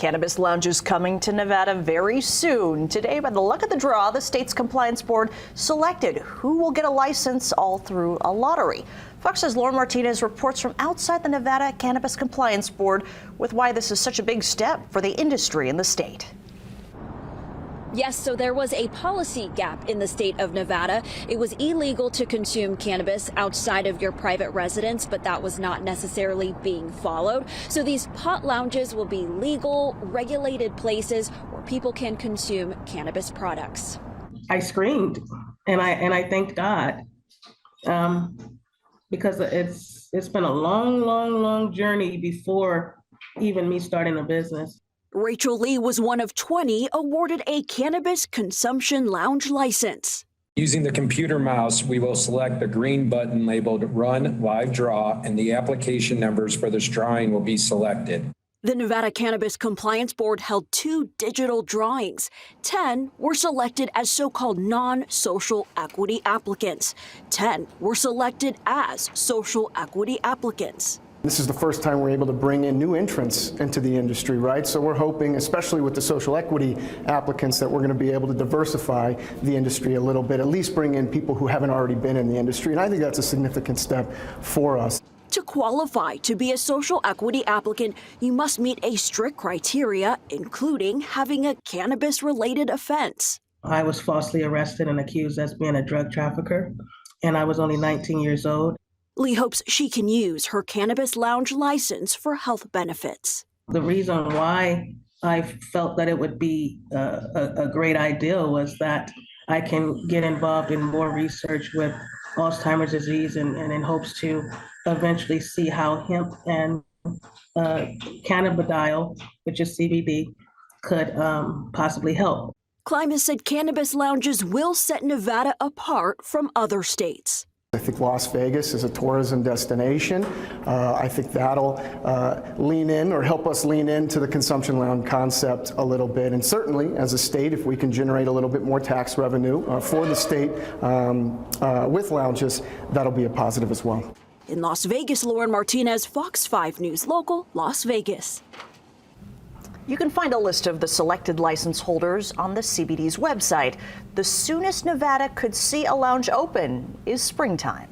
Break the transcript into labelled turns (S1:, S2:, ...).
S1: Cannabis lounges coming to Nevada very soon. Today, by the luck of the draw, the state's compliance board selected who will get a license all through a lottery. Fox's Lauren Martinez reports from outside the Nevada Cannabis Compliance Board with why this is such a big step for the industry in the state.
S2: Yes, so there was a policy gap in the state of Nevada. It was illegal to consume cannabis outside of your private residence, but that was not necessarily being followed. So these pot lounges will be legal, regulated places where people can consume cannabis products.
S3: I screamed and I thanked God because it's been a long journey before even me starting a business.
S2: Rachel Lee was one of 20 awarded a cannabis consumption lounge license.
S4: Using the computer mouse, we will select the green button labeled Run Live Draw, and the application numbers for this drawing will be selected.
S2: The Nevada Cannabis Compliance Board held 2 digital drawings. 10 were selected as so-called non-social equity applicants. 10 were selected as social equity applicants.
S5: This is the first time we're able to bring in new entrants into the industry, right? So we're hoping, especially with the social equity applicants, that we're going to be able to diversify the industry a little bit, at least bring in people who haven't already been in the industry. And I think that's a significant step for us.
S2: To qualify to be a social equity applicant, you must meet a strict criteria, including having a cannabis-related offense.
S3: I was falsely arrested and accused as being a drug trafficker, and I was only 19 years old.
S2: Lee hopes she can use her cannabis lounge license for health benefits.
S3: The reason why I felt that it would be a great idea was that I can get involved in more research with Alzheimer's disease and in hopes to eventually see how hemp and cannabidiol, which is CBD, could possibly help.
S2: Klimas said cannabis lounges will set Nevada apart from other states.
S5: I think Las Vegas is a tourism destination. I think that'll lean in or help us lean into the consumption lounge concept a little bit. And certainly, as a state, if we can generate a little bit more tax revenue for the state with lounges, that'll be a positive as well.
S2: In Las Vegas, Lauren Martinez, Fox 5 News Local, Las Vegas.
S1: You can find a list of the selected license holders on the CBD's website. The soonest Nevada could see a lounge open is springtime.